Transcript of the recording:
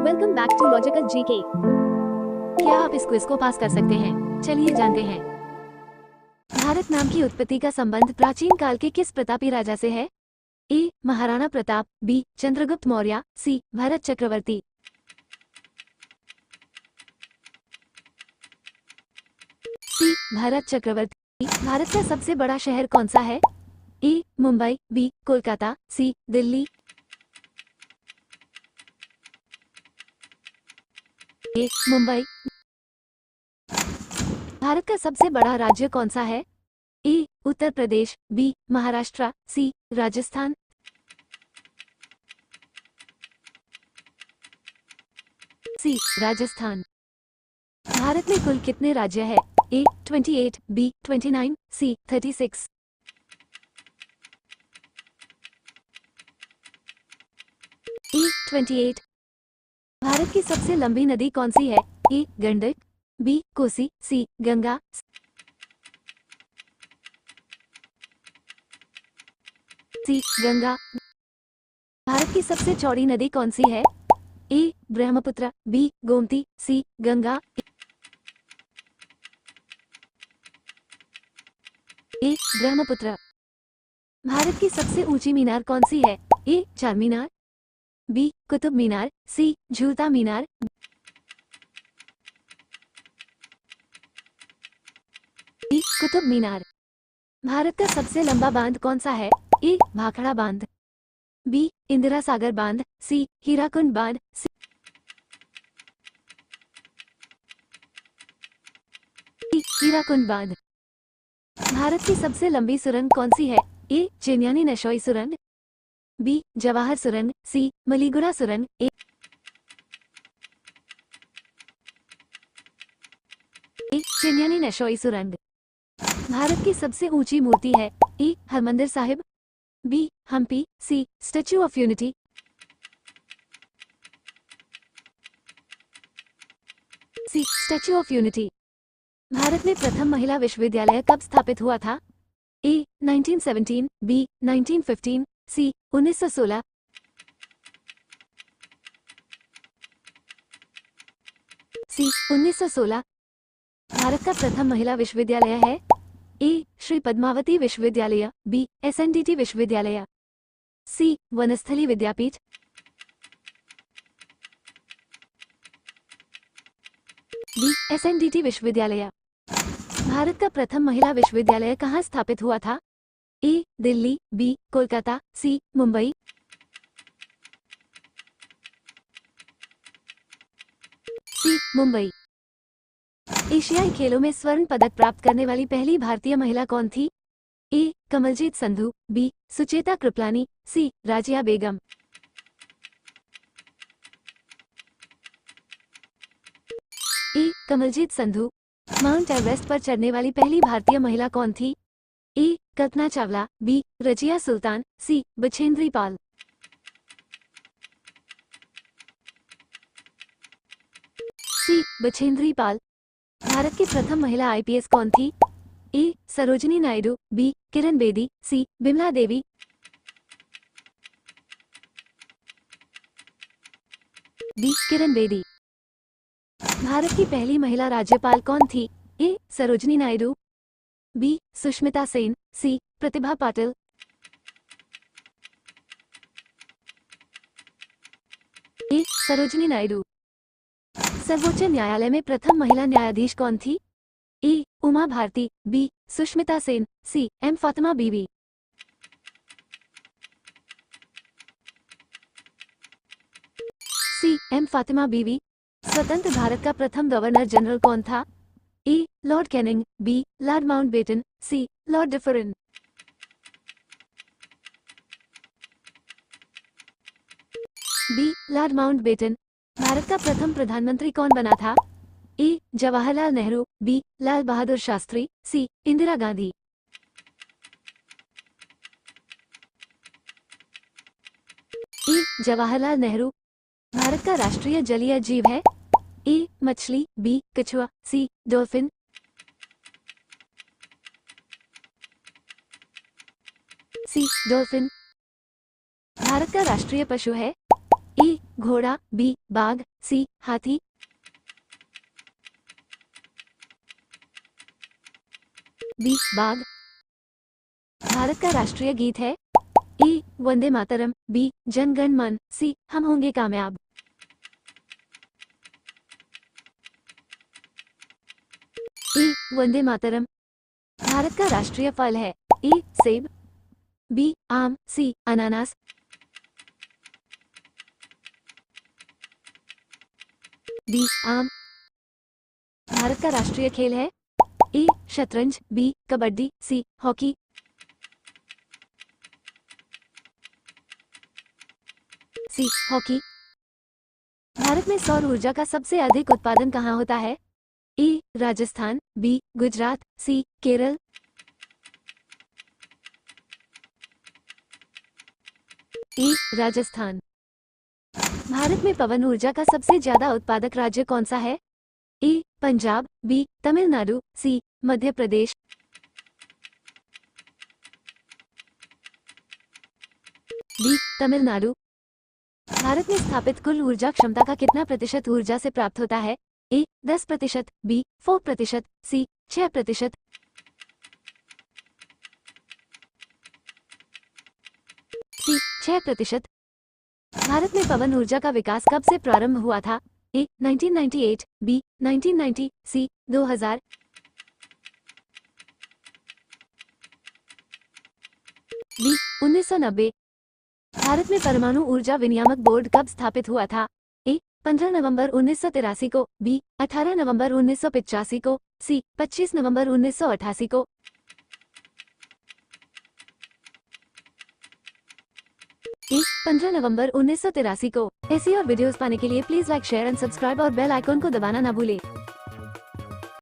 Welcome back to logical GK. क्या आप इस क्विज को पास कर सकते हैं? चलिए जानते हैं। भारत नाम की उत्पत्ति का संबंध प्राचीन काल के किस प्रतापी राजा से है? ए. महाराणा प्रताप, बी. चंद्रगुप्त मौर्य, सी. भरत चक्रवर्ती। सी. भरत चक्रवर्ती। भारत का सबसे बड़ा शहर कौन सा है? ए. मुंबई, बी. कोलकाता, सी. दिल्ली। ए. मुंबई। भारत का सबसे बड़ा राज्य कौन सा है? ए. उत्तर प्रदेश, बी. महाराष्ट्र, सी. राजस्थान। सी. राजस्थान। भारत में कुल कितने राज्य हैं? ए. 28, बी. 29, सी. 36। ए. 28। भारत की सबसे लंबी नदी कौन सी है? ए. गंडक, बी. कोसी, सी. गंगा। सी. गंगा। भारत की सबसे चौड़ी नदी कौन सी है? ए. ब्रह्मपुत्र, बी. गोमती, सी. गंगा। ए. ब्रह्मपुत्र। भारत की सबसे ऊंची मीनार कौन सी है? ए. चार मीनार, बी. कुतुब मीनार, सी. झूलता मीनार। बी. कुतुब मीनार। भारत का सबसे लंबा बांध कौन सा है? ए. भाखड़ा बांध, बी. इंदिरा सागर बांध, सी. हीराकुंड बांध, सी. हीराकुंड बांध। भारत की सबसे लंबी सुरंग कौन सी है? ए. चिन्यानी नशोई सुरंग, बी. जवाहर सुरंग, सी. मलीगुड़ा सुरंग। ए. चिन्यानी नशोई सुरंग। भारत की सबसे ऊंची मूर्ति है? A. Harmandir Sahib, B. Hampi, C. Statue of Unity. C. Statue of Unity. Bharat में प्रथम महिला विश्वविद्यालय कब स्थापित हुआ था? ए. 1917, बी. 1915, सी. 1916। सी. 1916। भारत का प्रथम महिला विश्वविद्यालय है? ए. श्री पद्मावती विश्वविद्यालय, बी. एसएनडीटी विश्वविद्यालय, सी. वनस्थली विद्यापीठ। बी. एसएनडीटी विश्वविद्यालय। भारत का प्रथम महिला विश्वविद्यालय कहाँ स्थापित हुआ था? ए. दिल्ली, बी. कोलकाता, सी. मुंबई। सी. मुंबई। एशियाई खेलों में स्वर्ण पदक प्राप्त करने वाली पहली भारतीय महिला कौन थी? ए. कमलजीत संधू, बी. सुचेता कृपलानी, सी. राजिया बेगम। ए. कमलजीत संधू। माउंट एवरेस्ट पर चढ़ने वाली पहली भारतीय महिला कौन थी? ए. कल्पना चावला, बी. रजिया सुल्तान, सी. बछेंद्री पाल। सी. बछेंद्री पाल। भारत की प्रथम महिला आईपीएस कौन थी? ए. सरोजिनी नायडू, बी. किरण बेदी, सी. बिमला देवी। बी. किरण बेदी। भारत की पहली महिला राज्यपाल कौन थी? ए. सरोजिनी नायडू, बी. सुष्मिता सेन, सी. प्रतिभा पाटिल। ए. सरोजिनी नायडू। सर्वोच्च न्यायालय में प्रथम महिला न्यायाधीश कौन थी? ए. उमा भारती, बी. सुष्मिता सेन, सी. एम. फातिमा बीवी। सी. एम. फातिमा बीवी। स्वतंत्र भारत का प्रथम गवर्नर जनरल कौन था? A. Lord Canning, B. Lord Mountbatten, C. Lord Dufferin. B. Lord Mountbatten. Bharat का प्रथम प्रधानमंत्री कौन बना था? A. Jawaharlal Nehru, B. Lal Bahadur Shastri, C. Indira Gandhi. A. Jawaharlal Nehru. Bharat का राष्ट्रीय जलीय जीव है? ए. मछली, बी. कछुआ, C. Dolphin. C. Dolphin. Bharat का राष्ट्रीय पशु है? ए घोड़ा, बी बाघ, सी हाथी, बी बाघ। भारत का राष्ट्रीय गीत है ए वंदे मातरम, बी जन गण मन, सी हम होंगे कामयाब। ए वंदे मातरम। भारत का राष्ट्रीय फल है ए सेब, बी आम, सी अनानास, बी आम। भारत का राष्ट्रीय खेल है ए शतरंज, B kabaddi, C hockey, C hockey. Bharat में सौर ऊर्जा का सबसे अधिक उत्पादन कहाँ होता है? ए राजस्थान, बी गुजरात, सी केरल, ए राजस्थान। भारत में पवन ऊर्जा का सबसे ज्यादा उत्पादक राज्य कौन सा है? ए पंजाब, बी तमिलनाडु, सी मध्य प्रदेश, बी तमिलनाडु। भारत में स्थापित कुल ऊर्जा क्षमता का कितना प्रतिशत ऊर्जा से प्राप्त होता है? ए 10%, बी 4%, सी 6%, सी 6%। भारत में पवन ऊर्जा का विकास कब से प्रारंभ हुआ था? ए 1998, बी 1990, सी 2000, बी 1990। भारत में परमाणु ऊर्जा विनियामक बोर्ड कब स्थापित हुआ था? ए 15 नवंबर 1983 को, बी 18 नवंबर 1985 को, सी 25 नवंबर 1988 को, ए 15 नवंबर 1983 को। ऐसी और वीडियोस पाने के लिए please like, share and subscribe और बेल आइकॉन को दबाना ना भूलें।